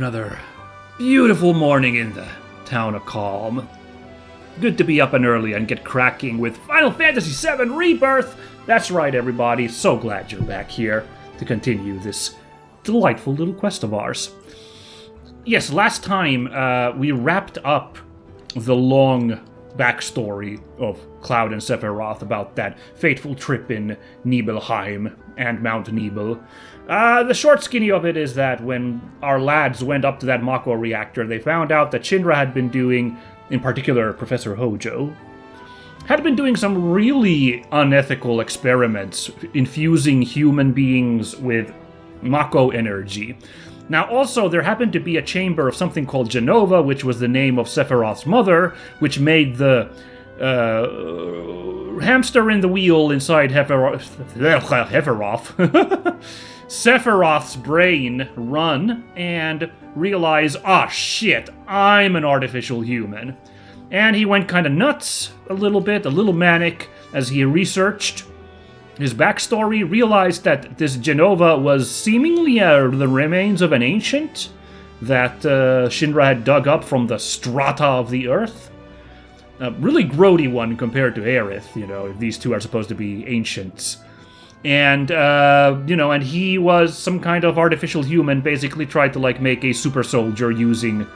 Another beautiful morning in the town of Kalm. Good to be up and early and get cracking with Final Fantasy VII Rebirth! That's right, everybody. So glad you're back here to continue this delightful little quest of ours. Yes, last time we wrapped up the long backstory of Cloud and Sephiroth about that fateful trip in Nibelheim and Mount Nibel. The short skinny of it is that when our lads went up to that Mako reactor, they found out that Shinra had been doing, in particular Professor Hojo, had been doing some really unethical experiments, infusing human beings with Mako energy. Now, also, there happened to be a chamber of something called Genova, which was the name of Sephiroth's mother, which made the hamster in the wheel inside Sephiroth's brain run and realize, shit, I'm an artificial human. And he went kind of nuts a little manic, as he researched his backstory, realized that this Genova was seemingly the remains of an ancient that Shinra had dug up from the strata of the earth. A really grody one compared to Aerith, if these two are supposed to be ancients. And, and he was some kind of artificial human, basically tried to, make a super soldier using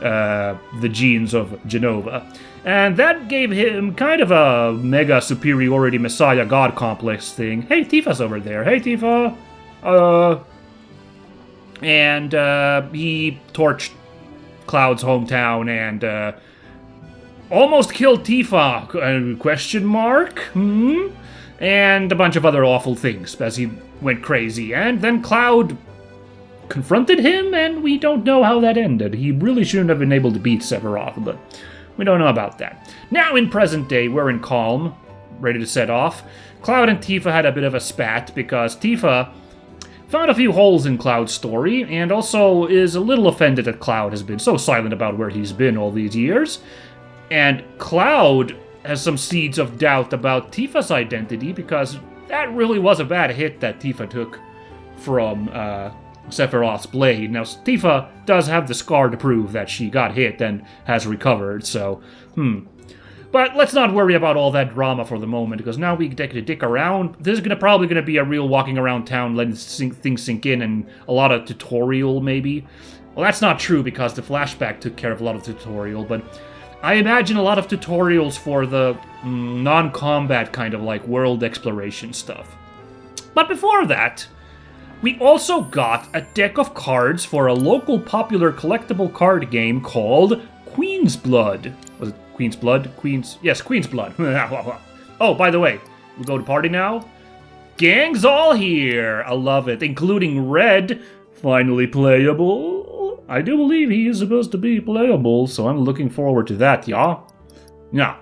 the genes of Genova. And that gave him kind of a mega superiority messiah god complex thing. Hey, Tifa's over there. Hey, Tifa. And he torched Cloud's hometown and almost killed Tifa, question mark? And a bunch of other awful things as he went crazy. And then Cloud confronted him, and we don't know how that ended. He really shouldn't have been able to beat Sephiroth, but we don't know about that. Now, in present day, we're in Kalm, ready to set off. Cloud and Tifa had a bit of a spat, because Tifa found a few holes in Cloud's story, and also is a little offended that Cloud has been so silent about where he's been all these years. And Cloud has some seeds of doubt about Tifa's identity, because that really was a bad hit that Tifa took from Sephiroth's blade. Now, Tifa does have the scar to prove that she got hit and has recovered, so, But let's not worry about all that drama for the moment, because now we get to dick around. This is probably going to be a real walking around town, letting things sink in, and a lot of tutorial, maybe. Well, that's not true, because the flashback took care of a lot of tutorial, but I imagine a lot of tutorials for the non-combat kind of world exploration stuff. But before that, we also got a deck of cards for a local popular collectible card game called Queen's Blood. Was it Queen's Blood? Yes, Queen's Blood. Oh, by the way, we go to party now? Gang's all here! I love it, including Red, finally playable. I do believe he is supposed to be playable, so I'm looking forward to that, yeah? Yeah.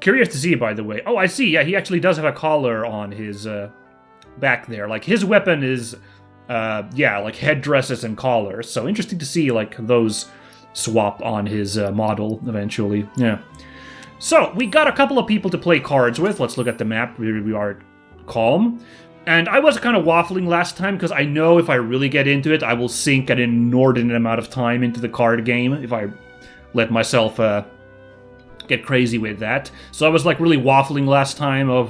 Curious to see, by the way. Oh, I see, yeah, he actually does have a collar on his, back there. His weapon is, headdresses and collars, so interesting to see, those swap on his model eventually, yeah. So, we got a couple of people to play cards with. Let's look at the map. Here we are at Kalm. And I was kind of waffling last time, because I know if I really get into it, I will sink an inordinate amount of time into the card game if I let myself get crazy with that. So I was really waffling last time of,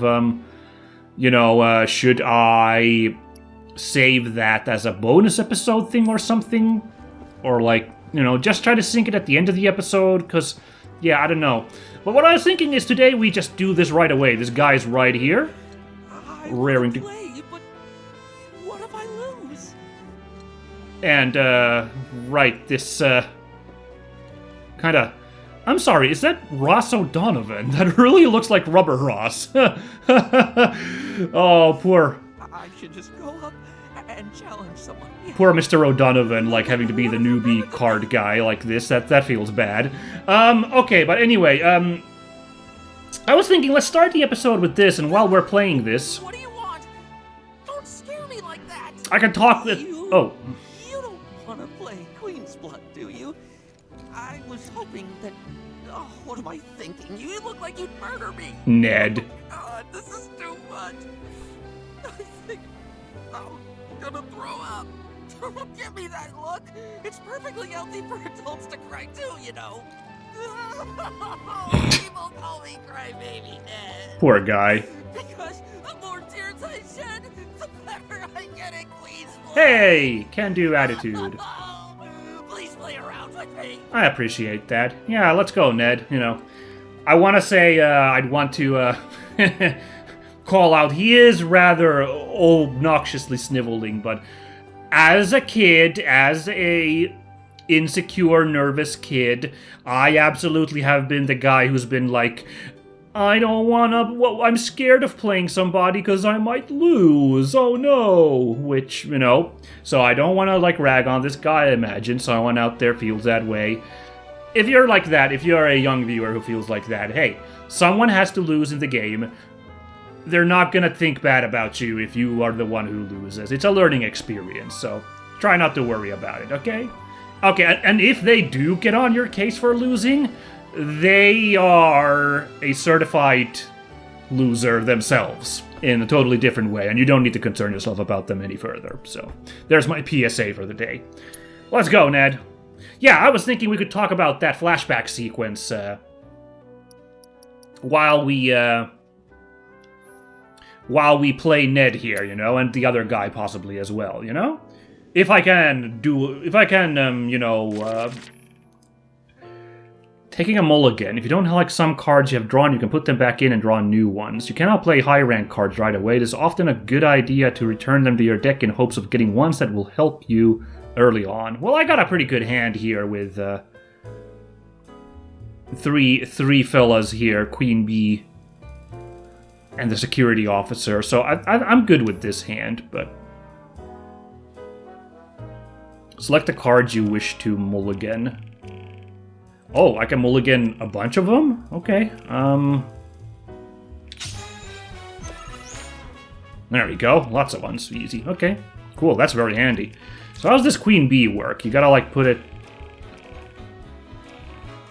should I save that as a bonus episode thing or something? Or just try to sink it at the end of the episode, because, yeah, I don't know. But what I was thinking is today we just do this right away. This guy's right here. Raring to play, but what if I lose? And right, this kind of, I'm sorry, is that Ross O'Donovan? That really looks like Rubber Ross. Oh, poor. I should just go up and challenge someone. Poor Mr. O'Donovan, having to be the newbie card guy like this. That feels bad. Okay, but anyway, I was thinking, let's start the episode with this, and while we're playing this... What do you want? Don't scare me like that! I can talk with... Oh. You don't want to play Queen's Blood, do you? I was hoping that... Oh, what am I thinking? You look like you'd murder me! Ned. Oh, God, this is too much! I think I'm gonna throw up. Don't give me that look. It's perfectly healthy for adults to cry too, you know. People call me crybaby Ned. Poor guy. Because the more tears I shed, the better I get at Queen's Blood. Hey, can-do attitude. Please play around with me. I appreciate that. Yeah, let's go, Ned. You know, I want to say I'd want to call out. He is rather obnoxiously sniveling, but as a kid, as a insecure, nervous kid, I absolutely have been the guy who's been like, I don't wanna, well, I'm scared of playing somebody because I might lose, oh no, which, you know, so I don't want to, like, rag on this guy, I imagine someone out there feels that way. If you're like that, if you're a young viewer who feels like that, hey, someone has to lose in the game. They're not gonna think bad about you if you are the one who loses. It's a learning experience, so try not to worry about it, okay? Okay, and if they do get on your case for losing, they are a certified loser themselves in a totally different way, and you don't need to concern yourself about them any further. So, there's my PSA for the day. Let's go, Ned. Yeah, I was thinking we could talk about that flashback sequence while we play Ned here, you know, and the other guy possibly as well, you know? If I can, you know, taking a mulligan. If you don't like some cards you have drawn, you can put them back in and draw new ones. You cannot play high-rank cards right away. It is often a good idea to return them to your deck in hopes of getting ones that will help you early on. Well, I got a pretty good hand here with three fellas here, Queen Bee and the security officer. So I'm good with this hand, but select the cards you wish to mulligan. Oh, I can mulligan a bunch of them? Okay, there we go. Lots of ones. Easy. Okay, cool. That's very handy. So how does this Queen Bee work? You gotta, like, put it...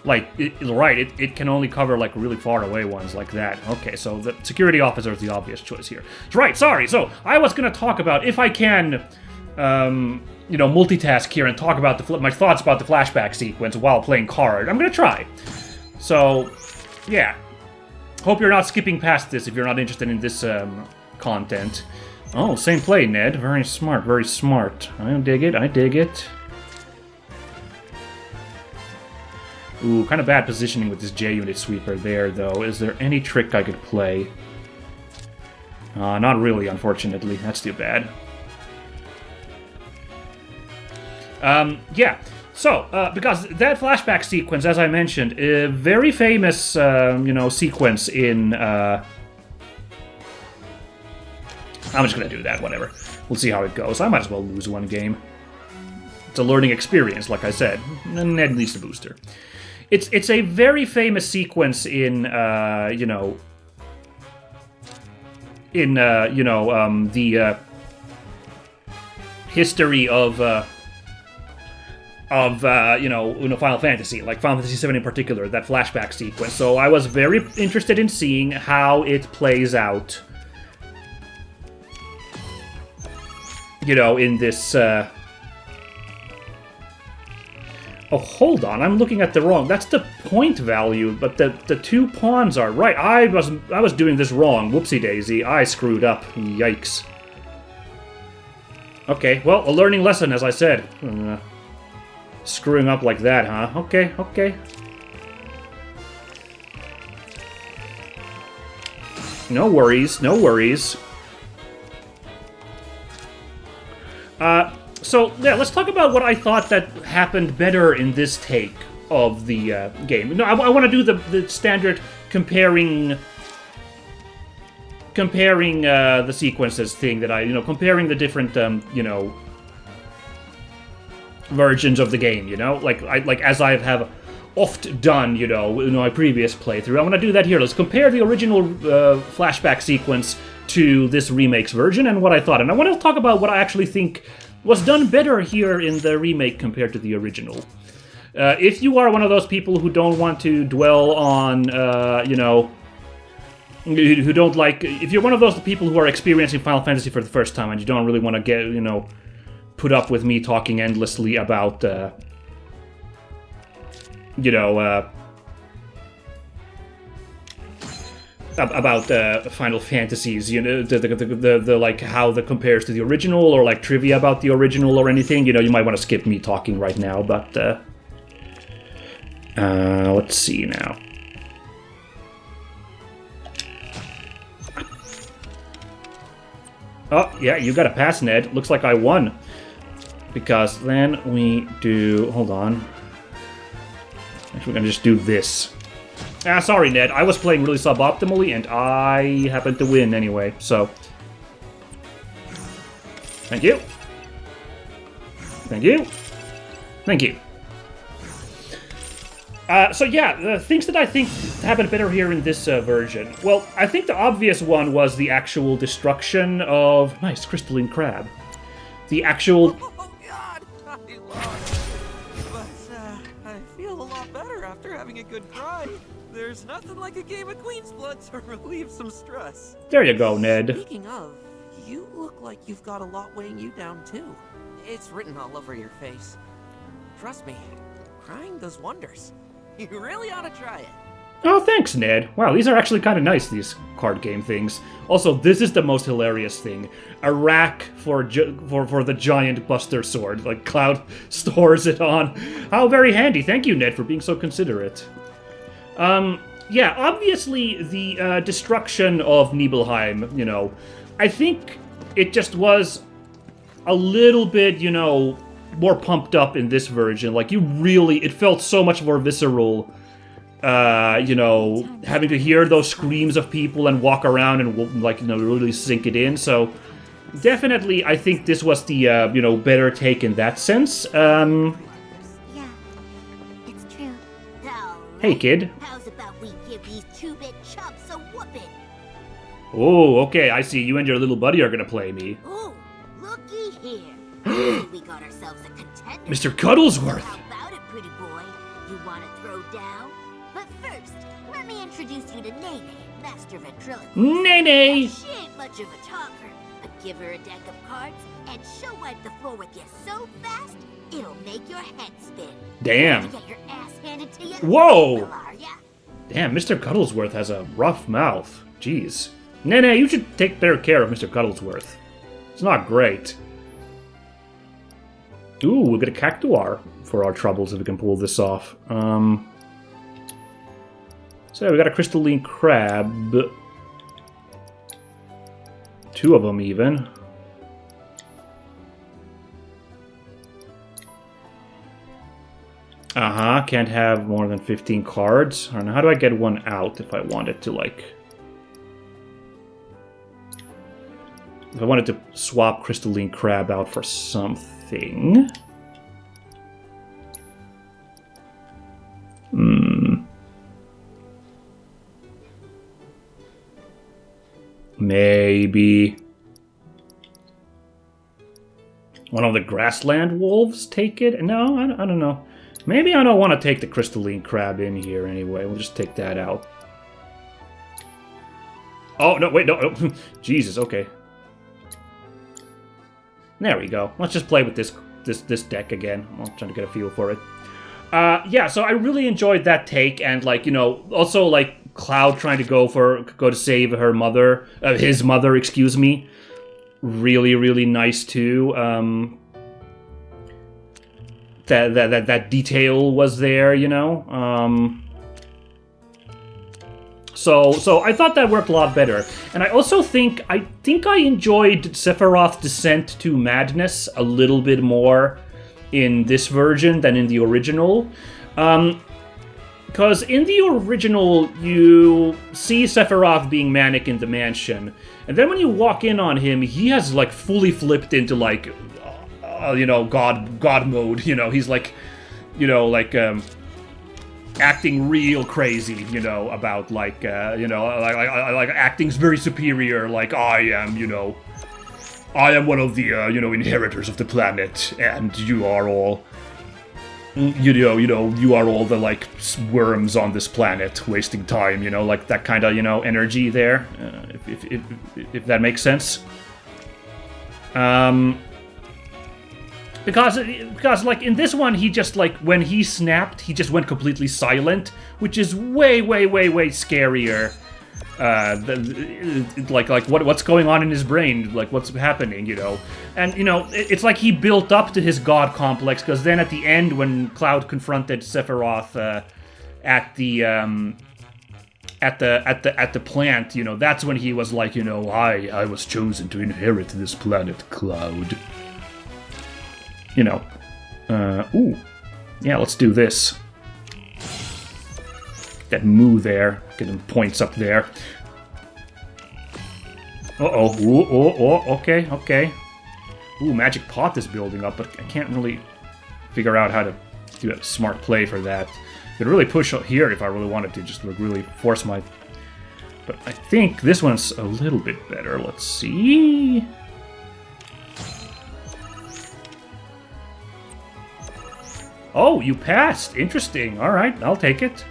Like, it can only cover, like, really far away ones like that. Okay, so the security officer is the obvious choice here. Right, sorry. So, I was gonna talk about, if I can, you know, multitask here and talk about my thoughts about the flashback sequence while playing card. I'm gonna try. So, yeah. Hope you're not skipping past this if you're not interested in this content. Oh, same play, Ned. Very smart, very smart. I dig it, I dig it. Ooh, kind of bad positioning with this J-Unit sweeper there, though. Is there any trick I could play? Not really, unfortunately. That's too bad. Yeah, so, because that flashback sequence, as I mentioned, a very famous, you know, sequence in, I'm just gonna do that, whatever. We'll see how it goes. I might as well lose one game. It's a learning experience, like I said. And Ned needs the booster. It's a very famous sequence in, you know... In, you know, the, history of you know, Final Fantasy, like Final Fantasy VII in particular, that flashback sequence. So I was very interested in seeing how it plays out, you know, in this, Oh, hold on, I'm looking at the wrong... That's the point value, but the two pawns are right. I was doing this wrong. Whoopsie-daisy. I screwed up. Yikes. Okay, well, a learning lesson, as I said. Screwing up like that, huh? Okay, okay. No worries, no worries. So, yeah, let's talk about what I thought that happened better in this take of the game. No, I want to do the standard comparing the sequences thing that I, comparing the different, versions of the game, like as I have oft done, in my previous playthrough. I want to do that here. Let's compare the original flashback sequence to this remake's version and what I thought. And I want to talk about what I actually think was done better here in the remake compared to the original. If you are one of those people who don't want to dwell on, who don't like... If you're one of those people who are experiencing Final Fantasy for the first time and you don't really want to get, put up with me talking endlessly about, Final Fantasies, the like how that compares to the original, or like trivia about the original or anything, you might want to skip me talking right now, but let's see now. Oh, yeah, you got a pass, Ned. Looks like I won. Because then we do... Hold on. Actually, we're gonna just do this. Sorry, Ned. I was playing really suboptimally, and I happened to win anyway, so... Thank you. Thank you. Thank you. So yeah, the things that I think happened better here in this version. Well, I think the obvious one was the actual destruction of... Nice, crystalline crab. The actual... Oh God, I lost. But I feel a lot better after having a good cry. There's nothing like a game of Queen's Blood to relieve some stress. There you go, Ned. Speaking of, you look like you've got a lot weighing you down too. It's written all over your face. Trust me, crying does wonders. You really ought to try it. Oh, thanks, Ned. Wow, these are actually kind of nice, these card game things. Also, this is the most hilarious thing. A rack for the giant Buster Sword. Like, Cloud stores it on. How very handy. Thank you, Ned, for being so considerate. Yeah, obviously, the destruction of Nibelheim, I think it just was a little bit, more pumped up in this version. Like, it felt so much more visceral, having to hear those screams of people and walk around and, really sink it in. So, definitely, I think this was the, better take in that sense. Yeah, it's true. Hey, kid. How's about we give these 2-bit chumps a whooping? Oh, okay, I see. You and your little buddy are gonna play me. Oh, looky here. We got ourselves a contender. Mr. Cuddlesworth! How about it, pretty boy? You want to throw down? But first, let me introduce you to Nene, master ventriloquist. Nene! She ain't much of a talker, but give her a deck of cards, and she'll wipe the floor with you so fast, it'll make your head spin. Damn. You get your ass handed to you? Whoa! Well, are ya? Damn, Mr. Cuddlesworth has a rough mouth. Jeez. Nene, you should take better care of Mr. Cuddlesworth. It's not great. Ooh, we'll get a Cactuar for our troubles if we can pull this off. So we got a crystalline crab. 2 of them even. Can't have more than 15 cards. I don't know, how do I get one out if I wanted to, if I wanted to swap crystalline crab out for something. Maybe one of the grassland wolves take it? No, I don't know. Maybe I don't want to take the crystalline crab in here anyway. We'll just take that out. Oh, no, wait, no. Jesus, okay. There we go. Let's just play with this deck again. I'm trying to get a feel for it. Yeah, so I really enjoyed that take, and also Cloud trying to go to save her mother, his mother, excuse me. Really, really nice too. That detail was there, So I thought that worked a lot better. And I also think I enjoyed Sephiroth's descent to madness a little bit more in this version than in the original. Because in the original, you see Sephiroth being manic in the mansion. And then when you walk in on him, he has, fully flipped into, God mode. He's acting real crazy, about acting's very superior, I am one of the inheritors of the planet, and you are all you are all the worms on this planet wasting time, that kind of energy there, if that makes sense. Because like in this one, he just like when he snapped, he just went completely silent, which is way scarier. Like what's going on in his brain, like what's happening, you know. And you know, it's like he built up to his god complex, because then at the end when Cloud confronted Sephiroth at the plant, you know, that's when he was like, you know, I was chosen to inherit this planet, Cloud. You know. Ooh. Yeah, let's do this. That moo there. Get them points up there. Uh-oh. Ooh, okay. Ooh, Magic Pot is building up, but I can't really figure out how to do a smart play for that. Could really push up here if I really wanted to, just like really force my... But I think this one's a little bit better. Let's see... Oh, you passed. Interesting. All right, I'll take it.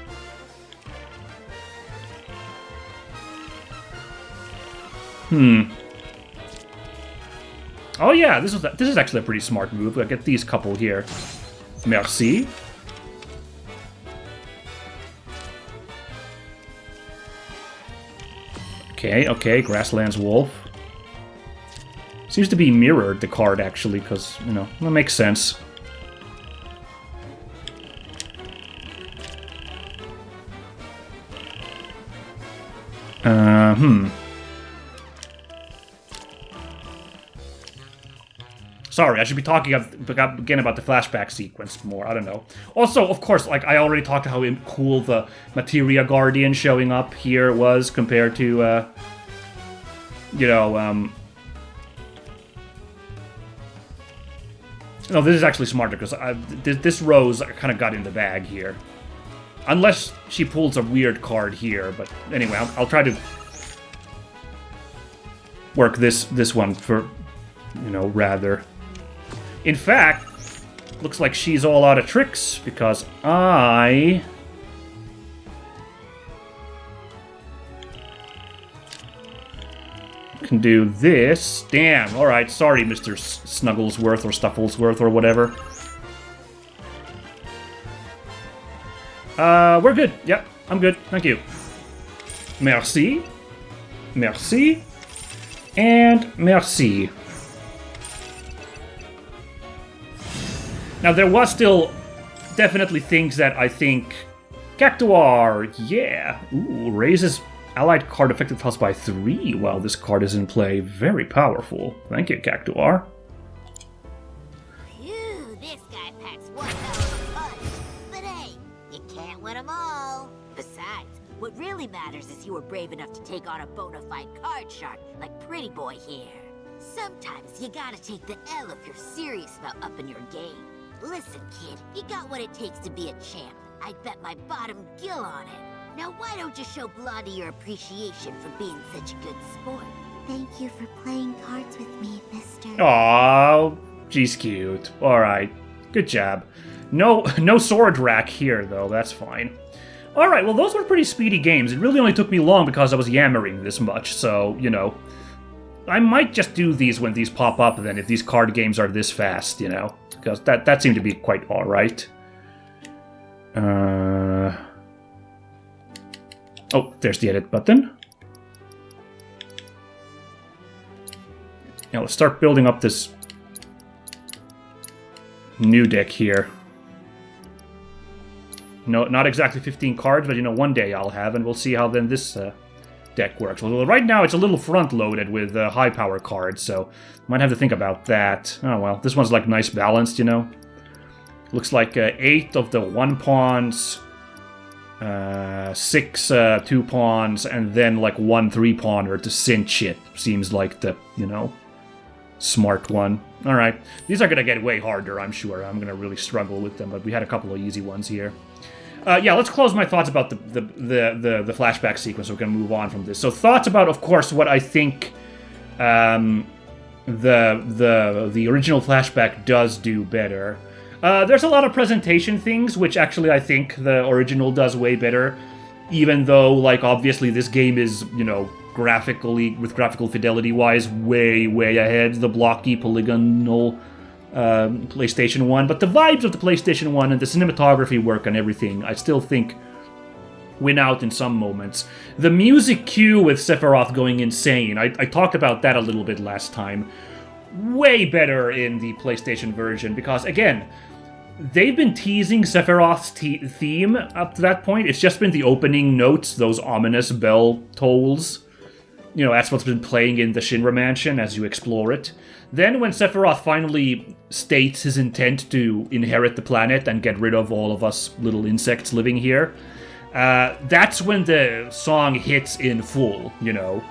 Oh yeah, this is actually a pretty smart move. I get these couple here. Merci. Okay, Grasslands Wolf. Seems to be mirrored, the card, actually, because, you know, that makes sense. Sorry, I should be talking again about the flashback sequence more. I don't know. Also, of course, like I already talked how cool the Materia Guardian showing up here was compared to, you know, no, this is actually smarter because this Rose kind of got in the bag here. Unless she pulls a weird card here, but anyway, I'll try to work this one for, you know, rather. In fact, looks like she's all out of tricks, because I... can do this. Damn, alright, sorry, Mr. Snugglesworth or Stufflesworth or whatever. We're good. Yep, I'm good. Thank you. Merci. Merci. And merci. Now, there was still definitely things that I think... Cactuar, yeah. Ooh, raises allied card effective health by 3 while this card is in play. Very powerful. Thank you, Cactuar. Phew, this guy packs one hell of a punch. But hey, you can't win them all. Besides, what really matters is you were brave enough to take on a bona fide card shark like Pretty Boy here. Sometimes you gotta take the L if you're serious about upping your game. Listen, kid, you got what it takes to be a champ. I'd bet my bottom gill on it. Now why don't you show Blondie your appreciation for being such a good sport? Thank you for playing cards with me, mister. Aww, she's cute. Alright, good job. No sword rack here, though, that's fine. Alright, well, those were pretty speedy games. It really only took me long because I was yammering this much, so, you know. I might just do these when these pop up, then, if these card games are this fast, you know. Because that seemed to be quite alright. Oh, there's the edit button. Now let's start building up this new deck here. No, not exactly 15 cards, but you know, one day I'll have, and we'll see how then this deck works. Well, right now it's a little front-loaded with high power cards, so might have to think about that. Oh well, this one's like nice balanced, you know. Looks like 8 of the 1 pawns, 6 2 pawns, and then like 1 3-pawner to cinch it. Seems like the, you know, smart one. Alright, these are gonna get way harder, I'm sure. I'm gonna really struggle with them, but we had a couple of easy ones here. Yeah, let's close my thoughts about the flashback sequence, so we can move on from this. So thoughts about, of course, what I think the original flashback does do better. There's a lot of presentation things, which actually I think the original does way better, even though, like, obviously this game is, you know, graphically, with graphical fidelity-wise, way ahead. The blocky, polygonal PlayStation 1, but the vibes of the PlayStation 1 and the cinematography work and everything, I still think win out in some moments. The music cue with Sephiroth going insane, I talked about that a little bit last time. Way better in the PlayStation version, because again, they've been teasing Sephiroth's theme up to that point. It's just been the opening notes, those ominous bell tolls. You know, that's what's been playing in the Shinra Mansion as you explore it. Then when Sephiroth finally states his intent to inherit the planet and get rid of all of us little insects living here, that's when the song hits in full, you know.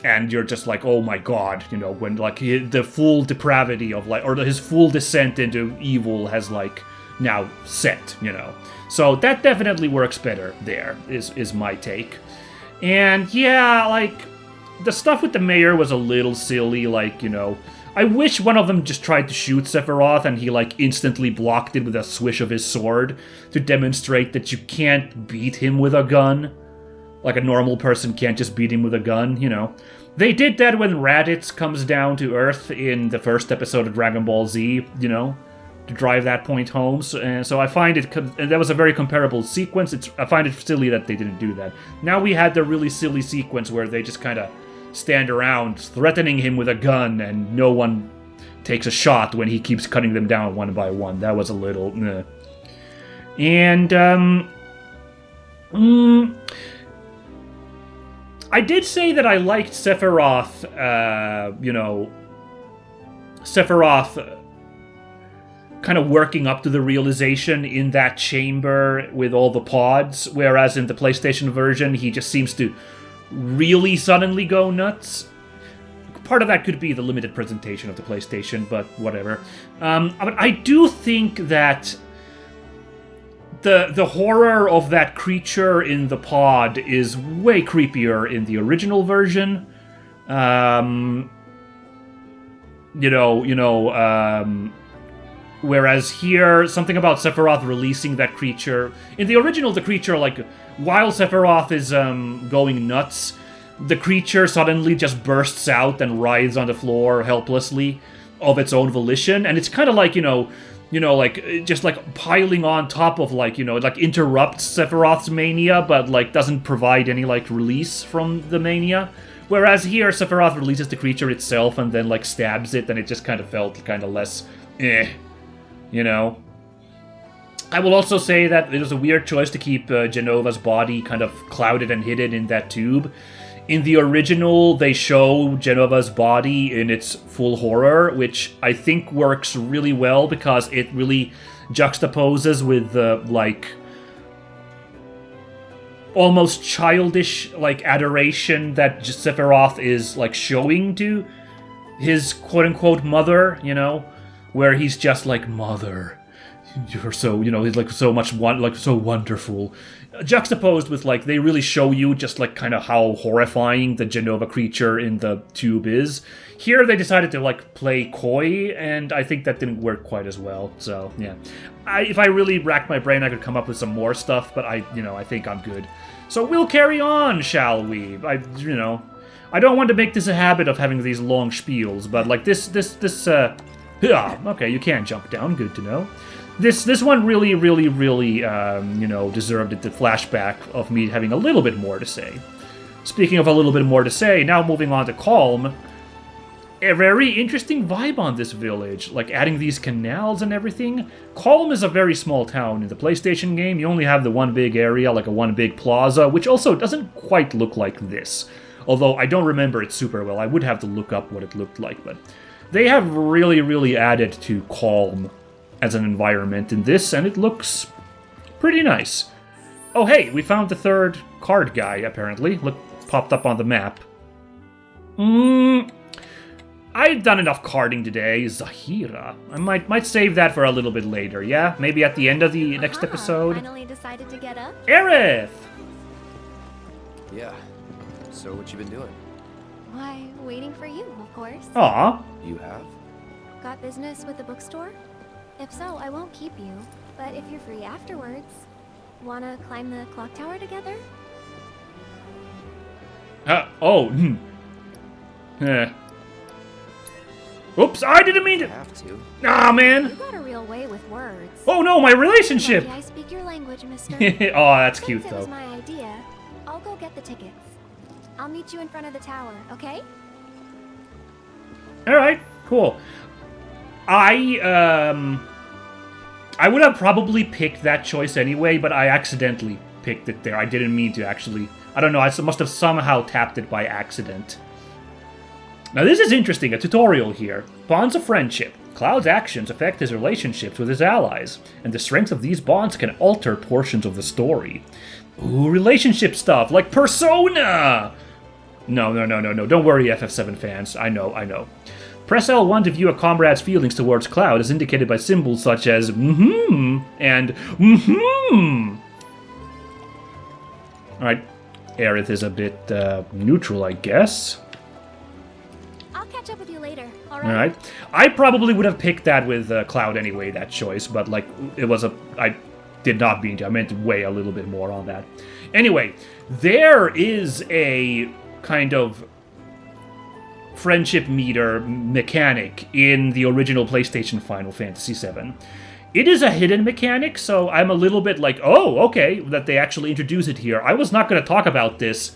And you're just like, oh my god, you know, when like the full depravity of like, or his full descent into evil has like now set, you know. So that definitely works better there, is my take. And yeah, like, the stuff with the mayor was a little silly, like, you know, I wish one of them just tried to shoot Sephiroth and he, like, instantly blocked it with a swish of his sword to demonstrate that you can't beat him with a gun. Like, a normal person can't just beat him with a gun, you know. They did that when Raditz comes down to Earth in the first episode of Dragon Ball Z, you know, to drive that point home. So I find it, and that was a very comparable sequence. I find it silly that they didn't do that. Now we had the really silly sequence where they just kind of stand around threatening him with a gun and no one takes a shot when he keeps cutting them down one by one. That was a little... And, I did say that I liked Sephiroth, you know... Sephiroth kind of working up to the realization in that chamber with all the pods, whereas in the PlayStation version, he just seems to really suddenly go nuts. Part of that could be the limited presentation of the PlayStation, but whatever. But I do think that the horror of that creature in the pod is way creepier in the original version. Whereas here, something about Sephiroth releasing that creature... In the original, the creature, like, while Sephiroth is going nuts, the creature suddenly just bursts out and writhes on the floor helplessly of its own volition. And it's kind of like, like, just, like, piling on top of, like, like, interrupts Sephiroth's mania, but, like, doesn't provide any, like, release from the mania. Whereas here, Sephiroth releases the creature itself and then, like, stabs it, and it just kind of felt kind of less... You know? I will also say that it was a weird choice to keep Genova's body kind of clouded and hidden in that tube. In the original, they show Genova's body in its full horror, which I think works really well because it really juxtaposes with the, like, almost childish, like, adoration that Sephiroth is, like, showing to his quote-unquote mother, you know? Where he's just like, Mother, you're so, he's like so much, so wonderful. Juxtaposed with, like, they really show you just, like, kind of how horrifying the Genova creature in the tube is. Here they decided to, like, play coy, and I think that didn't work quite as well, so, yeah. If I really racked my brain, I could come up with some more stuff, but I think I'm good. So we'll carry on, shall we? I don't want to make this a habit of having these long spiels, but, like, this, yeah, okay, you can jump down. Good to know. This one really, really, really, deserved the flashback of me having a little bit more to say. Speaking of a little bit more to say, now moving on to Kalm. A very interesting vibe on this village, like adding these canals and everything. Kalm is a very small town in the PlayStation game. You only have the one big area, like a one big plaza, which also doesn't quite look like this. Although I don't remember it super well. I would have to look up what it looked like, but... They have really, really added to Kalm as an environment in this, and it looks pretty nice. Oh, hey, we found the third card guy, apparently. Look, popped up on the map. I've done enough carding today. Zahira. I might save that for a little bit later, yeah? Maybe at the end of the next episode. Finally decided to get up? Aerith! Yeah. So what you been doing? Why, waiting for you, of course. Aw. You have? Got business with the bookstore? If so, I won't keep you. But if you're free afterwards, wanna climb the clock tower together? Oops, I didn't mean to. Have to. Ah, You man. got a real way with words. Oh no, my relationship. Lucky I speak your language, mister. Oh, that's cute Since it was though. my idea, I'll go get the tickets. I'll meet you in front of the tower, okay? All right, cool. I would have probably picked that choice anyway, but I accidentally picked it there. I didn't mean to actually. I don't know. I must have somehow tapped it by accident. Now this is interesting. A tutorial here. Bonds of friendship. Cloud's actions affect his relationships with his allies, and the strength of these bonds can alter portions of the story. Ooh, relationship stuff like Persona. No. Don't worry, FF7 fans. I know. Press L1 to view a comrade's feelings towards Cloud, as indicated by symbols such as and Alright, Aerith is a bit neutral, I guess. I'll catch up with you later, alright? Alright. I probably would have picked that with Cloud anyway, that choice, but like, I did not mean to. I meant to weigh a little bit more on that. Anyway, there is a kind of friendship meter mechanic in the original PlayStation Final Fantasy VII. It is a hidden mechanic, so I'm a little bit like, oh, okay, that they actually introduce it here. I was not going to talk about this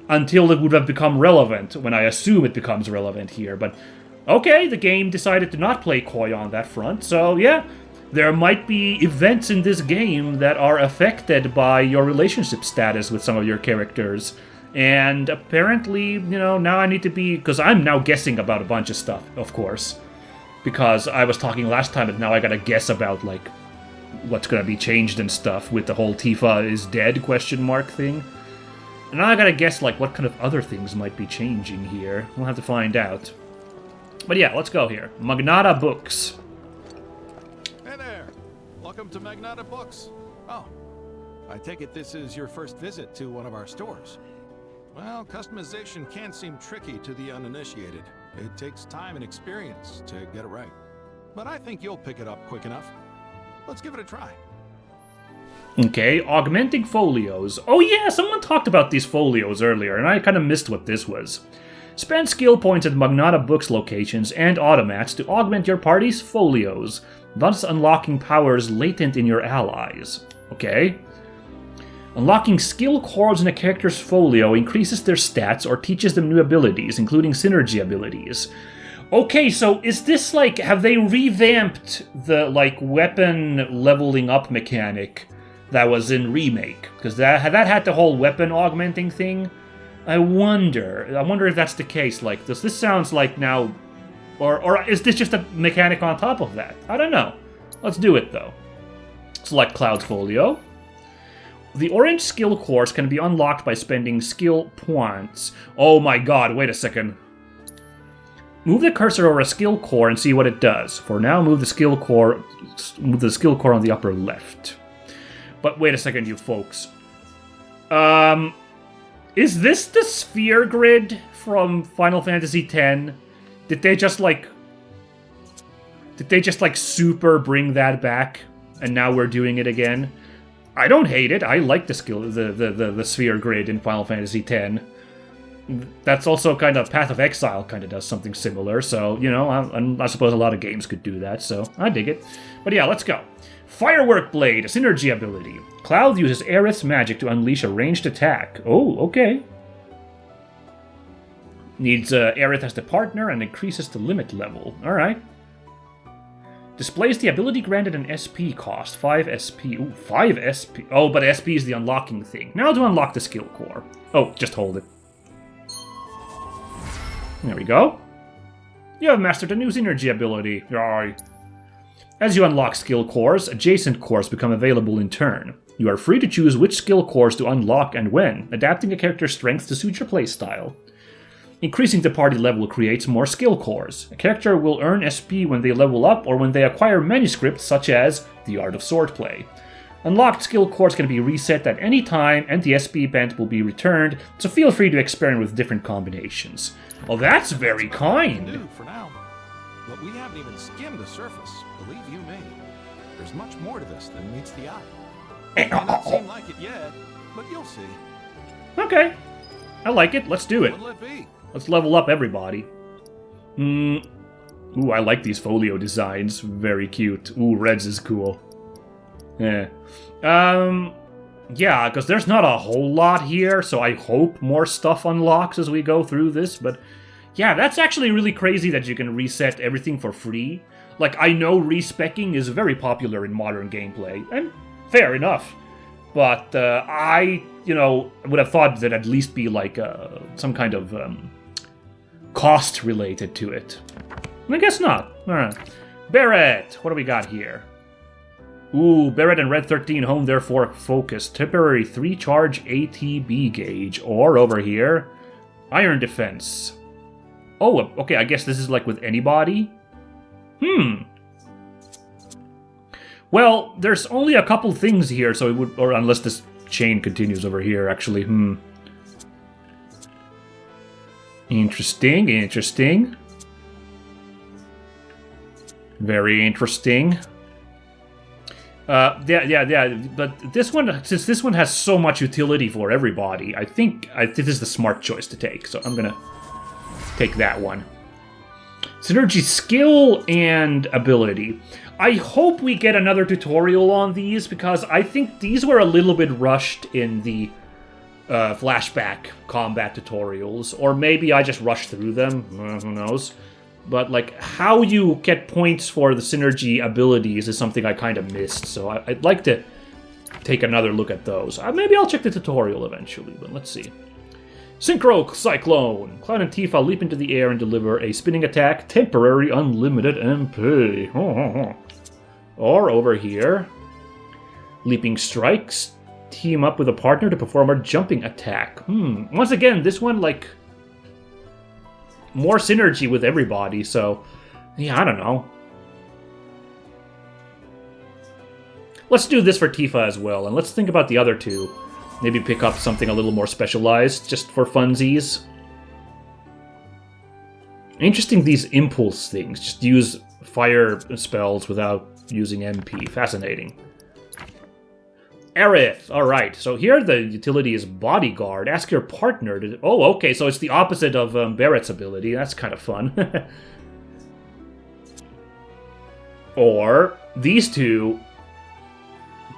until it would have become relevant, when I assume it becomes relevant here, but okay, the game decided to not play coy on that front, so yeah, there might be events in this game that are affected by your relationship status with some of your characters. And apparently, you know, now I need to be... Because I'm now guessing about a bunch of stuff, of course. Because I was talking last time, and now I gotta guess about, like, what's gonna be changed and stuff with the whole Tifa is dead question mark thing. And now I gotta guess, like, what kind of other things might be changing here. We'll have to find out. But yeah, let's go here. Magnata Books. Hey there! Welcome to Magnata Books. Oh, I take it this is your first visit to one of our stores. Well, customization can seem tricky to the uninitiated. It takes time and experience to get it right. But I think you'll pick it up quick enough. Let's give it a try. Okay, augmenting folios. Oh yeah, someone talked about these folios earlier, and I kind of missed what this was. Spend skill points at Magnata Books locations and automats to augment your party's folios, thus unlocking powers latent in your allies. Okay. Unlocking skill cores in a character's folio increases their stats or teaches them new abilities, including synergy abilities. Okay, so is this like, have they revamped the, like, weapon leveling up mechanic that was in Remake? Because that had the whole weapon augmenting thing. I wonder if that's the case. Like, this sounds like now, or is this just a mechanic on top of that? I don't know. Let's do it though. Select Cloud's folio. The orange skill cores can be unlocked by spending skill points. Oh my god, wait a second. Move the cursor over a skill core and see what it does. For now, move the skill core on the upper left. But wait a second, you folks. Is this the sphere grid from Final Fantasy X? Did they just like super bring that back and now we're doing it again? I don't hate it. I like the sphere grid in Final Fantasy X. That's also kind of Path of Exile kind of does something similar, so, you know, I suppose a lot of games could do that, so I dig it. But yeah, let's go. Firework Blade, a synergy ability. Cloud uses Aerith's magic to unleash a ranged attack. Oh, okay. Needs Aerith as the partner and increases the limit level. Alright. Displays the ability granted an SP cost. 5 SP. Ooh, 5 SP. Oh, but SP is the unlocking thing. Now to unlock the skill core. Oh, just hold it. There we go. You have mastered a new synergy ability. Yay. As you unlock skill cores, adjacent cores become available in turn. You are free to choose which skill cores to unlock and when, adapting a character's strength to suit your playstyle. Increasing the party level creates more skill cores. A character will earn SP when they level up or when they acquire manuscripts such as The Art of Swordplay. Unlocked skill cores can be reset at any time and the SP band will be returned, so feel free to experiment with different combinations. Well, that's very kind. New for now, but we haven't even skimmed the surface. Believe you me, there's much more to this than meets the eye. It may not seem like it yet, but you'll see. Okay, I like it. Let's do it. What'll it be? Let's level up everybody. Ooh, I like these folio designs. Very cute. Ooh, reds is cool. Yeah. Yeah, because there's not a whole lot here, so I hope more stuff unlocks as we go through this, but yeah, that's actually really crazy that you can reset everything for free. Like, I know respecking is very popular in modern gameplay, and fair enough. But I, would have thought that at least be like some kind of cost related to it. I guess not. Alright. Barrett, what do we got here? Ooh, Barrett and Red 13 hone their focus. Temporary 3-charge ATB gauge. Or over here, Iron Defense. Oh, okay, I guess this is like with anybody? Well, there's only a couple things here, so it would... Or unless this chain continues over here, actually. Interesting, interesting. Very interesting. Yeah, but this one, since this one has so much utility for everybody, I think this is the smart choice to take, so I'm gonna take that one. Synergy skill and ability. I hope we get another tutorial on these, because I think these were a little bit rushed in the flashback combat tutorials, or maybe I just rushed through them, who knows. But, like, how you get points for the synergy abilities is something I kind of missed, so I'd like to take another look at those. Maybe I'll check the tutorial eventually, but let's see. Synchro Cyclone. Cloud and Tifa leap into the air and deliver a spinning attack, temporary unlimited MP. Or over here, Leaping Strikes. Team up with a partner to perform a jumping attack. Once again, this one, like... more synergy with everybody, so... yeah, I don't know. Let's do this for Tifa as well, and let's think about the other two. Maybe pick up something a little more specialized, just for funsies. Interesting, these impulse things. Just use fire spells without using MP. Fascinating. Aerith. Alright, so here the utility is Bodyguard. Ask your partner to... oh, okay, so it's the opposite of Barrett's ability. That's kind of fun. Or these two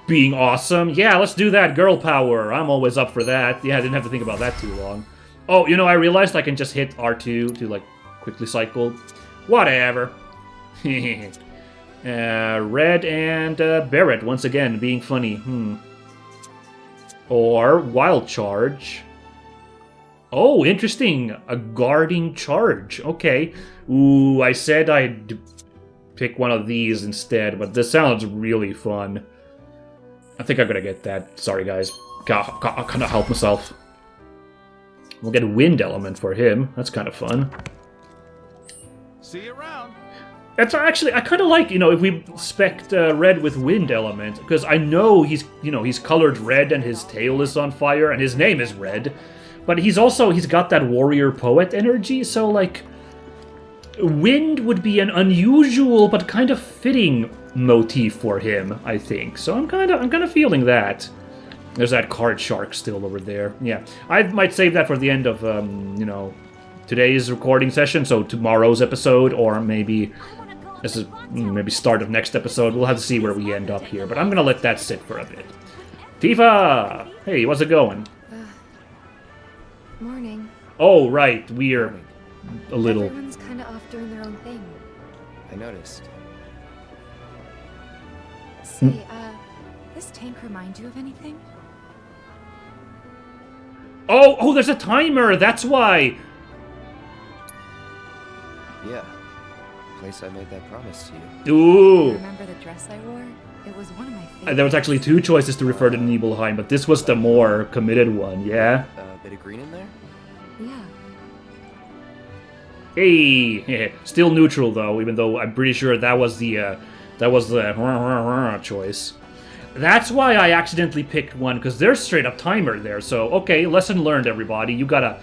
being awesome. Yeah, let's do that. Girl power. I'm always up for that. Yeah, I didn't have to think about that too long. Oh, I realized I can just hit R2 to, like, quickly cycle. Whatever. Red and Barrett, once again, being funny. Or Wild Charge. Oh, interesting. A guarding charge. Okay. Ooh, I said I'd pick one of these instead, but this sounds really fun. I think I'm gonna get that. Sorry, guys. I cannot help myself. We'll get a wind element for him. That's kind of fun. See you around. That's actually, I kind of like, if we spec'd red with wind element, because I know he's colored red and his tail is on fire and his name is Red, but he's got that warrior poet energy, so, like, wind would be an unusual but kind of fitting motif for him, I think. So I'm kind of feeling that. There's that card shark still over there. Yeah, I might save that for the end of, today's recording session, so tomorrow's episode, or maybe this is maybe start of next episode. We'll have to see where we end up here, but I'm gonna let that sit for a bit. Tifa! Hey, how's it going? Morning. Oh, right, we're a little... Everyone's kind of off doing their own thing. I noticed. Say, this tank remind you of anything? Oh, there's a timer, that's why! Yeah. Place I made that promise to you. Ooh! Remember the dress I wore? It was one of my favorites. There was actually two choices to refer to Nibelheim, but this was the more committed one, yeah? A bit of green in there? Yeah. Hey! Still neutral, though, even though I'm pretty sure that was the choice. That's why I accidentally picked one, because there's straight up timer there, so, okay, lesson learned, everybody. You gotta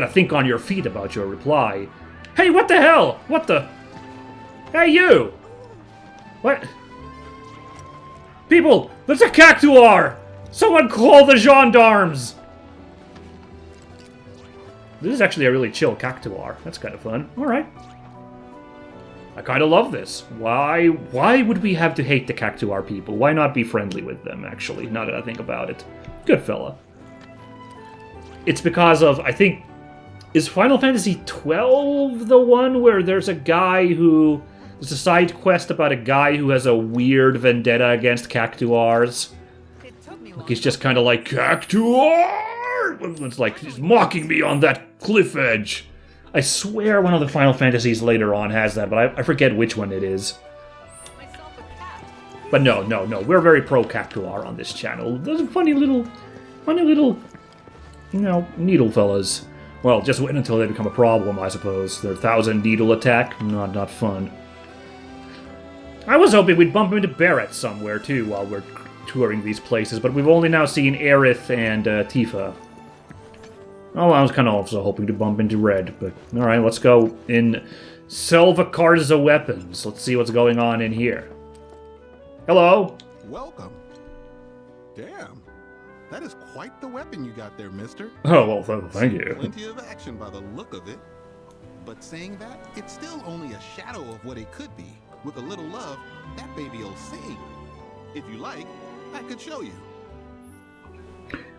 think on your feet about your reply. Hey, what the hell? What the... Hey, you! What? People, there's a cactuar! Someone call the gendarmes! This is actually a really chill cactuar. That's kind of fun. Alright. I kind of love this. Why would we have to hate the Cactuar people? Why not be friendly with them, actually, now that I think about it? Good fella. It's because of, I think, is Final Fantasy XII the one where there's a guy who... There's a side quest about a guy who has a weird vendetta against Cactuars. Like he's just kind of like, Cactuar! It's like, he's mocking me on that cliff edge. I swear one of the Final Fantasies later on has that, but I forget which one it is. But no, we're very pro-Cactuar on this channel. Those are funny little, you know, needle fellas. Well, just wait until they become a problem, I suppose. Their 1,000 needle attack, not fun. I was hoping we'd bump into Barrett somewhere, too, while we're touring these places, but we've only now seen Aerith and Tifa. Oh, I was kind of also hoping to bump into Red, but alright, let's go in Selvacarza Weapons. Let's see what's going on in here. Hello? Welcome. Damn. That is quite the weapon you got there, mister. Oh, well, thank you. Plenty of action by the look of it. But saying that, it's still only a shadow of what it could be. With a little love, that baby'll sing. If you like, I could show you.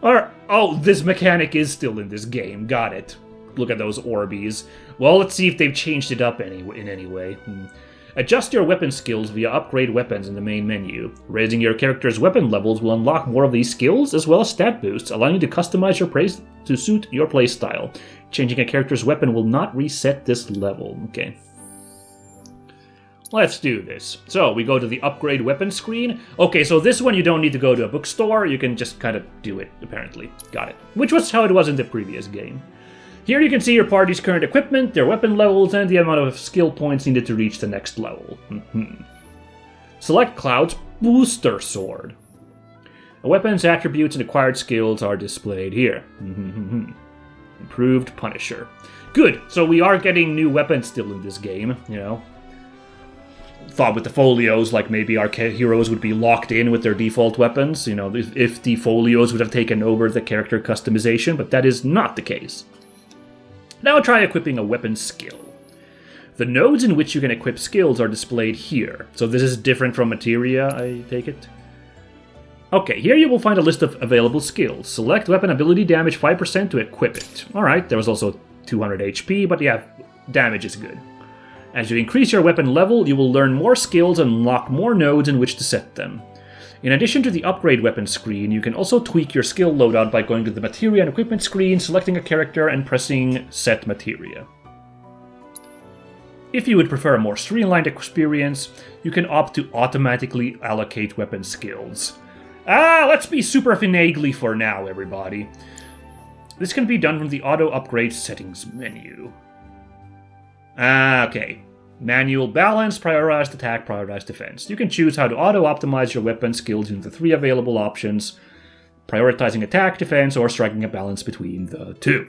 Alright, oh, this mechanic is still in this game. Got it. Look at those Orbeez. Well, let's see if they've changed it up in any way. Adjust your weapon skills via upgrade weapons in the main menu. Raising your character's weapon levels will unlock more of these skills, as well as stat boosts, allowing you to customize your praise to suit your playstyle. Changing a character's weapon will not reset this level. Okay. Let's do this. So, we go to the upgrade weapon screen. Okay, so this one you don't need to go to a bookstore, you can just kind of do it, apparently. Got it. Which was how it was in the previous game. Here you can see your party's current equipment, their weapon levels, and the amount of skill points needed to reach the next level. Select Cloud's Booster Sword. A weapon's attributes and acquired skills are displayed here. Improved Punisher. Good, so we are getting new weapons still in this game, you know. Thought with the folios, like maybe our heroes would be locked in with their default weapons, you know, if the folios would have taken over the character customization, but that is not the case. Now try equipping a weapon skill. The nodes in which you can equip skills are displayed here, so this is different from materia, I take it? Okay, here you will find a list of available skills. Select weapon ability damage 5% to equip it. Alright, there was also 200 HP, but yeah, damage is good. As you increase your weapon level, you will learn more skills and unlock more nodes in which to set them. In addition to the upgrade weapon screen, you can also tweak your skill loadout by going to the materia and equipment screen, selecting a character, and pressing Set Materia. If you would prefer a more streamlined experience, you can opt to automatically allocate weapon skills. Let's be super finagly for now, everybody. This can be done from the Auto Upgrade Settings menu. Okay. Manual balance, prioritized attack, prioritized defense. You can choose how to auto-optimize your weapon skills using the 3 available options, prioritizing attack, defense, or striking a balance between the 2.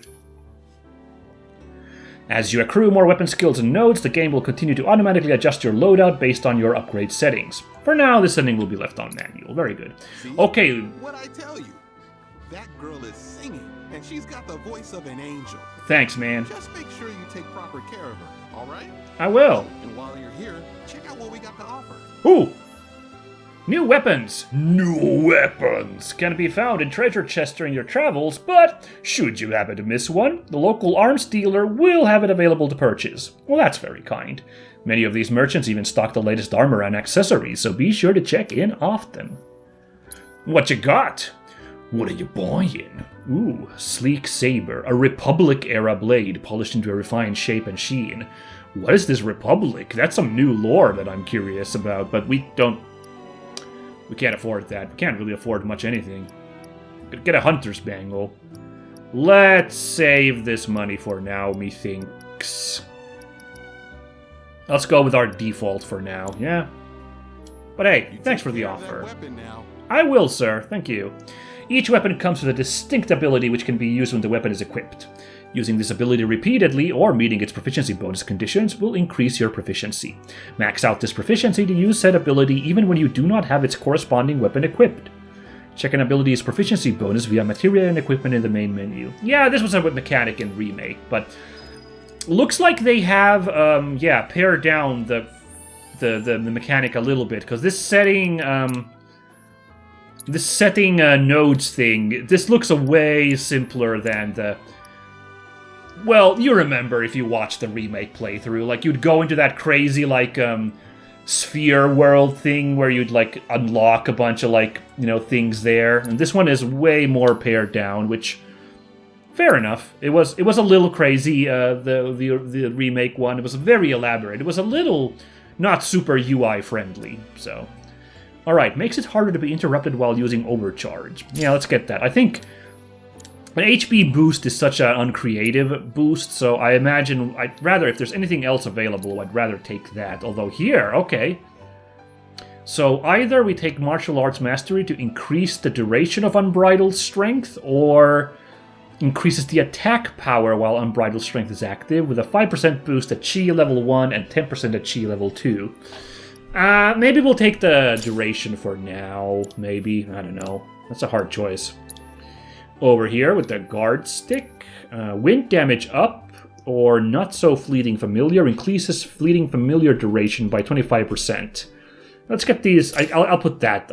As you accrue more weapon skills and nodes, the game will continue to automatically adjust your loadout based on your upgrade settings. For now, this setting will be left on manual. Very good. See, okay. What I tell you, that girl is singing, and she's got the voice of an angel. Thanks, man. Just make sure you take proper care of her, all right? I will. And while you're here, check out what we got to offer. Ooh! New weapons! New weapons! Can be found in treasure chests during your travels, but should you happen to miss one, the local arms dealer will have it available to purchase. Well, that's very kind. Many of these merchants even stock the latest armor and accessories, so be sure to check in often. What you got? What are you buying? Ooh, sleek saber, a Republic-era blade polished into a refined shape and sheen. What is this Republic? That's some new lore that I'm curious about, but we can't afford that. We can't really afford much anything. Get a hunter's bangle. Let's save this money for now, methinks. Let's go with our default for now, yeah? But hey, thanks for the offer. I will, sir. Thank you. Each weapon comes with a distinct ability which can be used when the weapon is equipped. Using this ability repeatedly, or meeting its proficiency bonus conditions, will increase your proficiency. Max out this proficiency to use said ability even when you do not have its corresponding weapon equipped. Check an ability's proficiency bonus via materia and equipment in the main menu. Yeah, this was a mechanic in Remake, but Looks like they have, yeah, pared down the mechanic a little bit, because this setting nodes thing, this looks a way simpler than the... Well, you remember if you watched the remake playthrough, like, you'd go into that crazy, like, sphere world thing where you'd, like, unlock a bunch of, like, you know, things there. And this one is way more pared down, which... Fair enough. It was a little crazy, the remake one. It was very elaborate. It was a little not super UI friendly, so... Alright, makes it harder to be interrupted while using overcharge. Yeah, let's get that. I think an HP boost is such an uncreative boost, so I imagine I'd rather, if there's anything else available, I'd rather take that. Although here, okay. So either we take Martial Arts Mastery to increase the duration of Unbridled Strength, or... increases the attack power while Unbridled Strength is active, with a 5% boost at Chi level 1 and 10% at Chi level 2. Maybe we'll take the duration for now, maybe. I don't know. That's a hard choice. Over here with the Guard Stick, wind damage up, or not so Fleeting Familiar, increases Fleeting Familiar duration by 25%. Let's get these, I'll put that.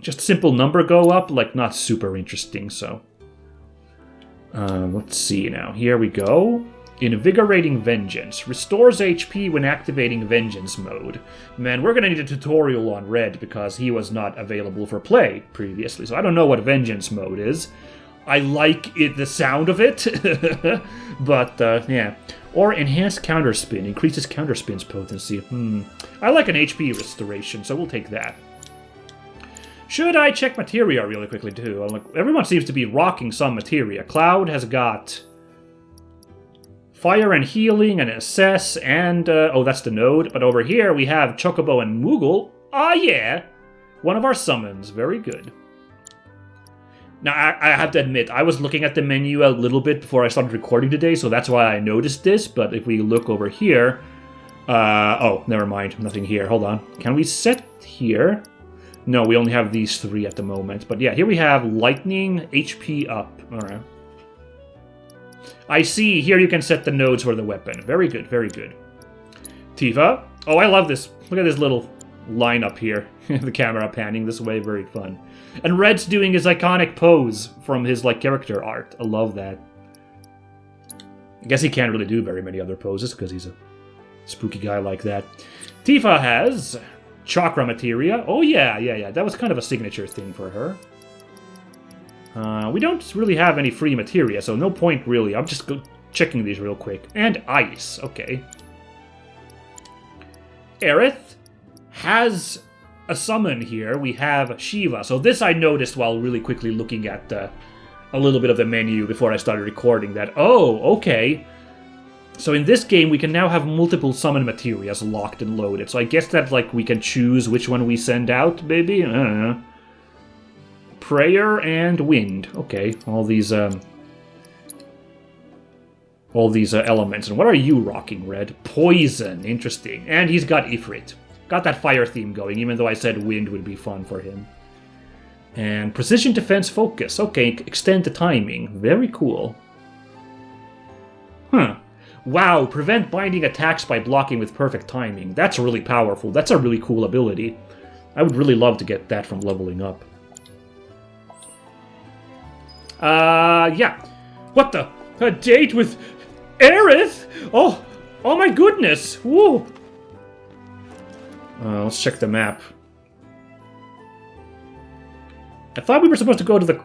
Just simple number go up, like not super interesting, so... let's see now. Here we go. Invigorating Vengeance. Restores HP when activating Vengeance mode. Man, we're gonna need a tutorial on Red because he was not available for play previously. So I don't know what Vengeance mode is. I like the sound of it. But, yeah. Or Enhanced Counterspin. Increases Counterspin's potency. I like an HP restoration, so we'll take that. Should I check materia really quickly, too? Everyone seems to be rocking some materia. Cloud has got Fire and Healing and Assess and... oh, that's the node. But over here we have Chocobo and Moogle. Ah, yeah! One of our summons. Very good. Now, I have to admit, I was looking at the menu a little bit before I started recording today, so that's why I noticed this. But if we look over here... oh, never mind. Nothing here. Hold on. Can we set here... No, we only have these three at the moment. But yeah, here we have Lightning, HP up. Alright. I see. Here you can set the nodes for the weapon. Very good, very good. Tifa. Oh, I love this. Look at this little lineup here. The camera panning this way. Very fun. And Red's doing his iconic pose from his, like, character art. I love that. I guess he can't really do very many other poses because he's a spooky guy like that. Tifa has... Chakra Materia. Oh, yeah. That was kind of a signature thing for her. We don't really have any free materia, so no point really. I'm just checking these real quick. And Ice. Okay. Aerith has a summon here. We have Shiva. So this I noticed while really quickly looking at a little bit of the menu before I started recording that. Oh, okay. So in this game, we can now have multiple summon materias locked and loaded. So I guess that, like, we can choose which one we send out, maybe? I don't know. Prayer and Wind. Okay, all these elements. And what are you rocking, Red? Poison. Interesting. And he's got Ifrit. Got that fire theme going, even though I said Wind would be fun for him. And Precision Defense Focus. Okay, extend the timing. Very cool. Huh. Wow, prevent binding attacks by blocking with perfect timing. That's really powerful. That's a really cool ability. I would really love to get that from leveling up. Yeah. What the? A date with Aerith? Oh my goodness. Whoa. Let's check the map. I thought we were supposed to go to the...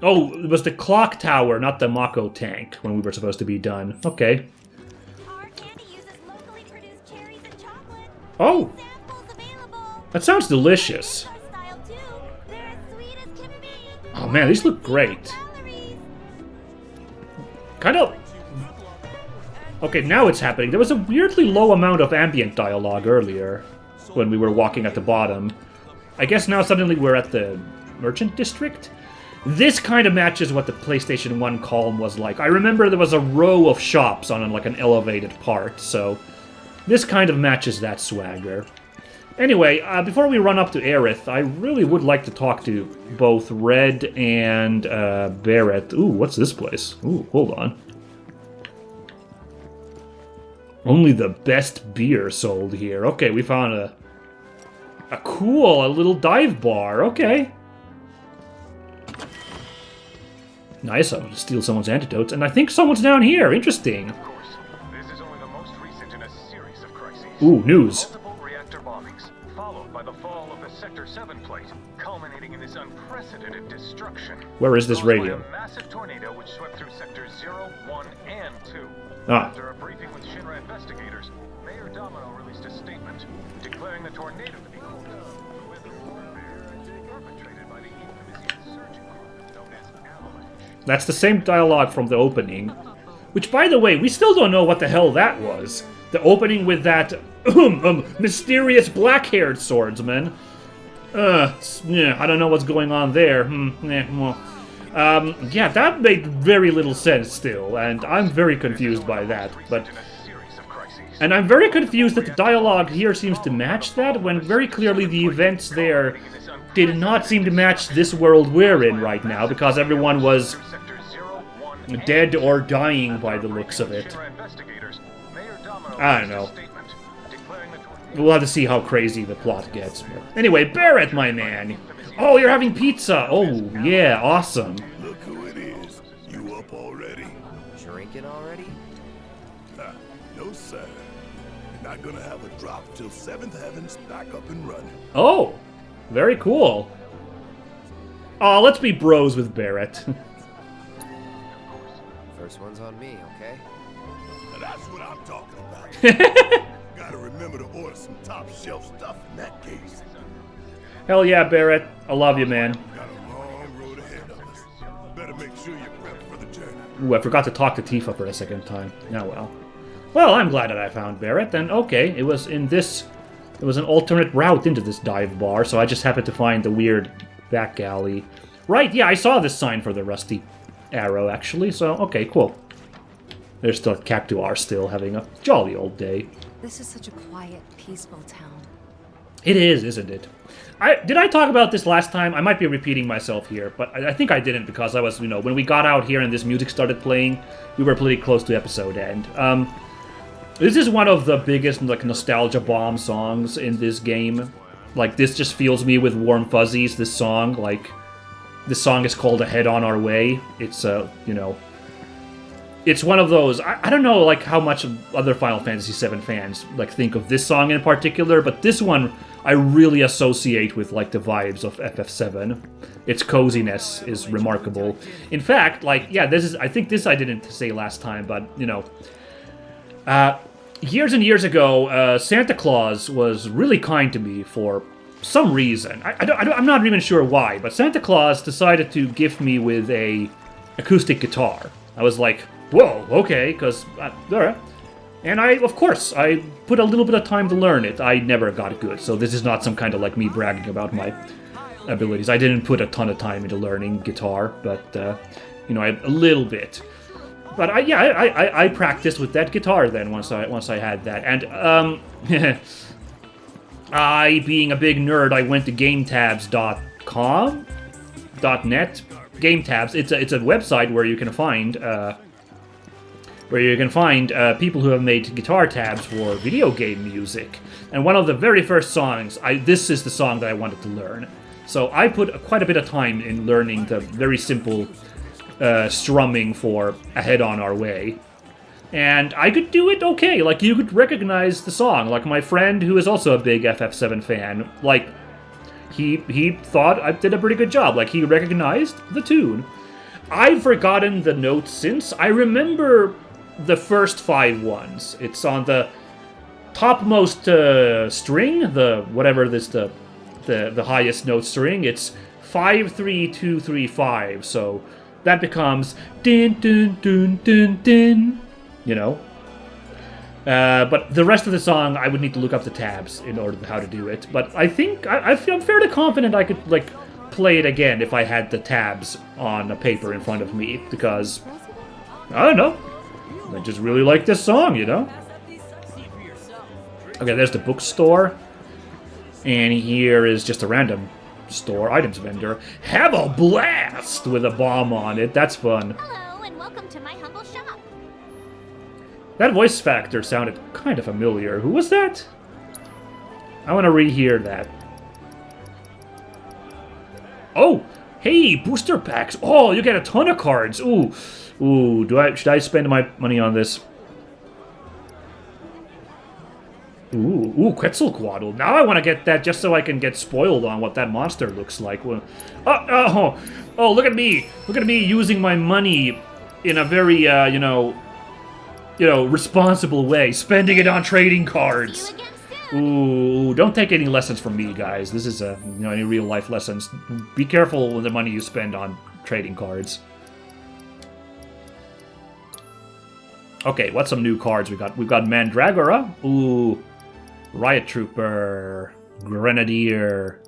Oh, it was the clock tower, not the Mako tank, when we were supposed to be done. Okay. Our candy uses locally produced cherries and chocolate. Oh! Samples available. That sounds delicious. Our style too. They're as sweet as can be. Oh man, these look great. Calories. Kind of... Okay, now it's happening. There was a weirdly low amount of ambient dialogue earlier, when we were walking at the bottom. I guess now suddenly we're at the Merchant District? This kind of matches what the PlayStation 1 Kalm was like. I remember there was a row of shops on like an elevated part, so this kind of matches that swagger. Anyway, before we run up to Aerith, I really would like to talk to both Red and Barrett. Ooh, what's this place? Ooh, hold on. Only the best beer sold here. Okay, we found a little dive bar. Okay. Nice, I'm gonna steal someone's antidotes, and I think someone's down here. Interesting. Of course, this is only the most recent in a series of crises. Ooh, news. Multiple reactor bombings, followed by the fall of the Sector 7 plate, culminating in this unprecedented destruction. Where is this Caused by radio? a massive tornado which swept through Sectors 0, 1, and 2. Ah. After a briefing with Shinra investigators, Mayor Domino released a statement declaring the tornado to be called with a warfare perpetrated by the infamous insurgent group known as Avalanche. That's the same dialogue from the opening. Which, by the way, we still don't know what the hell that was. The opening with that mysterious black-haired swordsman. Yeah, I don't know what's going on there. Yeah, that made very little sense still, and I'm very confused by that. And I'm very confused that the dialogue here seems to match that, when very clearly the events there did not seem to match this world we're in right now, because everyone was dead or dying by the looks of it. I don't know. We'll have to see how crazy the plot gets. But anyway, Barrett, my man. Oh, you're having pizza. Oh, yeah, awesome. Look who it is. You up already? Drinking already? No, sir. Not gonna have a drop till 7th Heaven's back up and running. Oh, very cool. Oh, let's be bros with Barrett. First one's on me, okay? Now that's what I'm talking about. Gotta remember to order some top shelf stuff in that case. Hell yeah, Barrett. I love you, man. Got a long road ahead of us. Better make sure you're prepped for the journey. Ooh, I forgot to talk to Tifa for a second time. Oh well. Well, I'm glad that I found Barrett, and okay, it was an alternate route into this dive bar, so I just happened to find the weird back alley. Right, yeah, I saw this sign for the Rusty Arrow, actually, so okay, cool. There's still Cactuar still having a jolly old day. This is such a quiet, peaceful town. It is, isn't it? Did I talk about this last time? I might be repeating myself here, but I think I didn't, because I was, when we got out here and this music started playing, we were pretty close to episode end. This is one of the biggest, nostalgia bomb songs in this game. Like, this just fills me with warm fuzzies, this song. Like, this song is called A Head on Our Way. It's, it's one of those, I don't know, how much other Final Fantasy VII fans, think of this song in particular, but this one I really associate with, the vibes of FF7. Its coziness is remarkable. In fact, I think this I didn't say last time, but, years and years ago, Santa Claus was really kind to me for some reason. I'm not even sure why, but Santa Claus decided to gift me with a acoustic guitar. I was like, whoa, okay, because, alright. And of course, I put a little bit of time to learn it. I never got good, so this is not some kind of, me bragging about my abilities. I didn't put a ton of time into learning guitar, but, a little bit. But I practiced with that guitar then once I had that. And I, being a big nerd, I went to GameTabs.net. GameTabs. It's a website where you can find people who have made guitar tabs for video game music. And one of the very first songs, this is the song that I wanted to learn. So I put quite a bit of time in learning the very simple strumming for A Head on Our Way. And I could do it okay, you could recognize the song. My friend, who is also a big FF7 fan, he thought I did a pretty good job. He recognized the tune. I've forgotten the notes since. I remember the first 5 ones. It's on the topmost string, the highest note string. It's 5, 3, 2, 3, 5, so that becomes din dun dun dun din, but the rest of the song, I would need to look up the tabs in order to how to do it. But I think I'm fairly confident I could play it again if I had the tabs on a paper in front of me, because I don't know, I just really like this song, Okay, there's the bookstore, and here is just a random store items vendor. Have a blast with a bomb on it. That's fun. Hello, and welcome to my humble shop. That voice factor sounded kind of familiar. Who was that? I want to rehear that. Oh! Hey, booster packs! Oh, you get a ton of cards! Ooh. Ooh, should I spend my money on this? Ooh, Quetzalcoatl. Now I want to get that just so I can get spoiled on what that monster looks like. Oh, look at me! Look at me using my money in a very, you know, responsible way. Spending it on trading cards. Ooh, don't take any lessons from me, guys. This is, any real-life lessons. Be careful with the money you spend on trading cards. Okay, what's some new cards we got? We've got Mandragora. Ooh. Riot Trooper. Grenadier.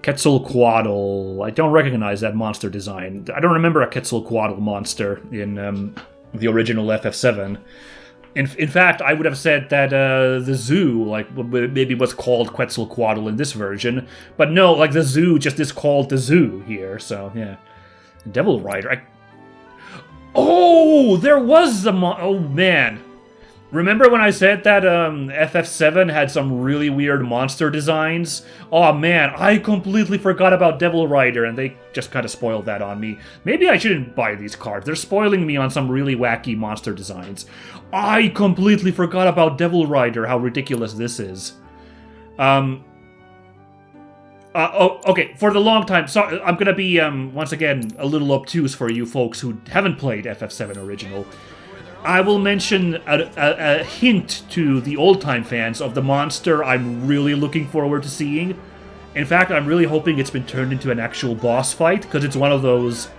Quetzalcoatl. I don't recognize that monster design. I don't remember a Quetzalcoatl monster in the original FF7. In fact, I would have said that the zoo, like, maybe was called Quetzalcoatl in this version. But no, like, the zoo just is called the zoo here, so, yeah. Devil Rider. Oh, there was the oh, man. Remember when I said that FF7 had some really weird monster designs? Oh man, I completely forgot about Devil Rider, and they just kind of spoiled that on me. Maybe I shouldn't buy these cards. They're spoiling me on some really wacky monster designs. I completely forgot about Devil Rider, how ridiculous this is. Okay, for the long time, so I'm gonna be, once again, a little obtuse for you folks who haven't played FF7 Original. I will mention a hint to the old-time fans of the monster I'm really looking forward to seeing. In fact, I'm really hoping it's been turned into an actual boss fight, because it's one of those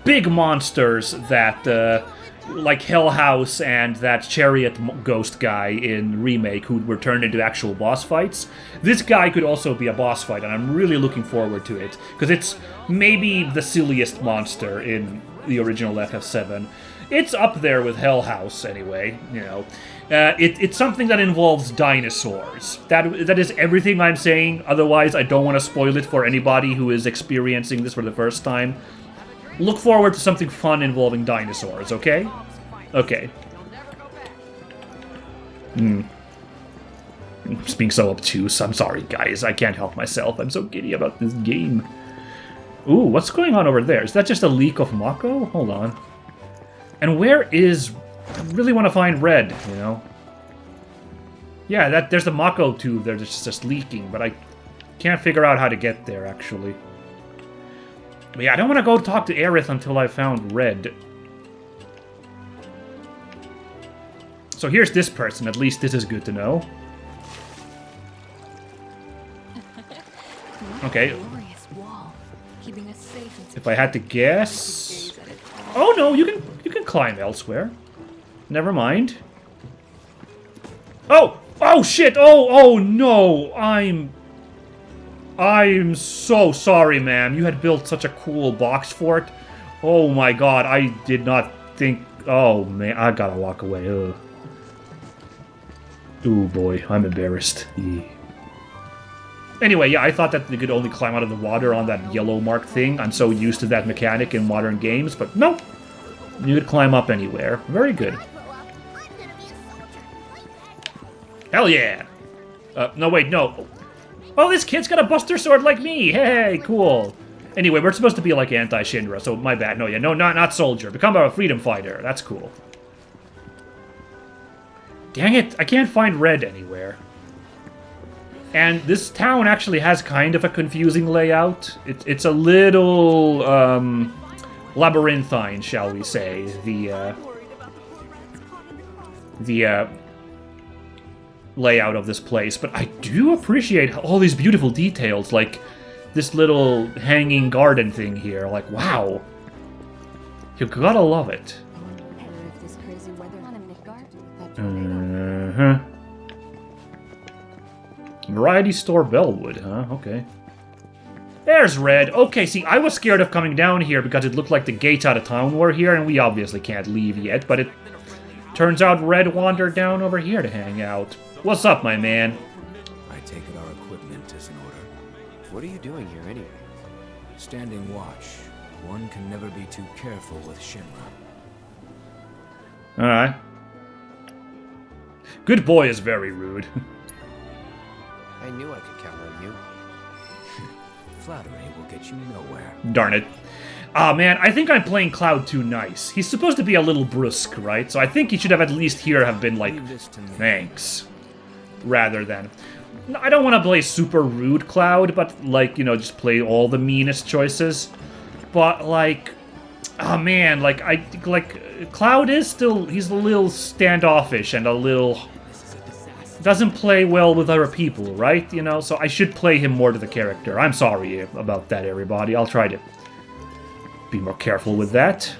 big monsters that, like Hell House and that Chariot Ghost guy in Remake, who were turned into actual boss fights. This guy could also be a boss fight, and I'm really looking forward to it, because it's maybe the silliest monster in the original FF7. It's up there with Hell House, anyway, you know. It's something that involves dinosaurs. That is everything I'm saying, otherwise I don't want to spoil it for anybody who is experiencing this for the first time. Look forward to something fun involving dinosaurs, okay? Okay. Just being so obtuse. I'm sorry, guys. I can't help myself. I'm so giddy about this game. Ooh, what's going on over there? Is that just a leak of Mako? Hold on. And where is... I really want to find Red, you know? Yeah, there's the Mako tube there that's just leaking, but I can't figure out how to get there, actually. But yeah, I don't want to go talk to Aerith until I found Red. So here's this person. At least this is good to know. Okay. If I had to guess... Oh no, you can climb elsewhere. Never mind. Oh! Oh shit! Oh no! I'm so sorry, ma'am. You had built such a cool box fort. Oh my god, I did not think... Oh man, I gotta walk away. Ugh. Ooh boy, I'm embarrassed. Anyway, yeah, I thought that you could only climb out of the water on that yellow mark thing. I'm so used to that mechanic in modern games, but no. You could climb up anywhere. Very good. Hell yeah! No, wait, no. Oh, this kid's got a buster sword like me! Hey, cool. Anyway, we're supposed to be like anti-Shinra, so my bad. No, yeah, no, not soldier. Become a freedom fighter. That's cool. Dang it, I can't find Red anywhere. And this town actually has kind of a confusing layout. It's a little, labyrinthine, shall we say. The layout of this place. But I do appreciate all these beautiful details, like this little hanging garden thing here. Like, wow. You gotta love it. Variety Store Bellwood, huh? Okay. There's Red. Okay, see, I was scared of coming down here because it looked like the gates out of town were here, and we obviously can't leave yet, but it turns out Red wandered down over here to hang out. What's up, my man? I take it our equipment is in order. What are you doing here anyway? Standing watch. One can never be too careful with Shinra. Alright. Good boy is very rude. I knew I could count on you. Flattery will get you nowhere. Darn it. Ah, man, I think I'm playing Cloud too nice. He's supposed to be a little brusque, right? So I think he should have at least here have been like, thanks. Rather than... I don't want to play super rude Cloud, but, like, you know, just play all the meanest choices. But, like... Oh, man, like, Cloud is still... He's a little standoffish and a little... Doesn't play well with other people, right? You know, so I should play him more to the character. I'm sorry about that, everybody. I'll try to be more careful with that.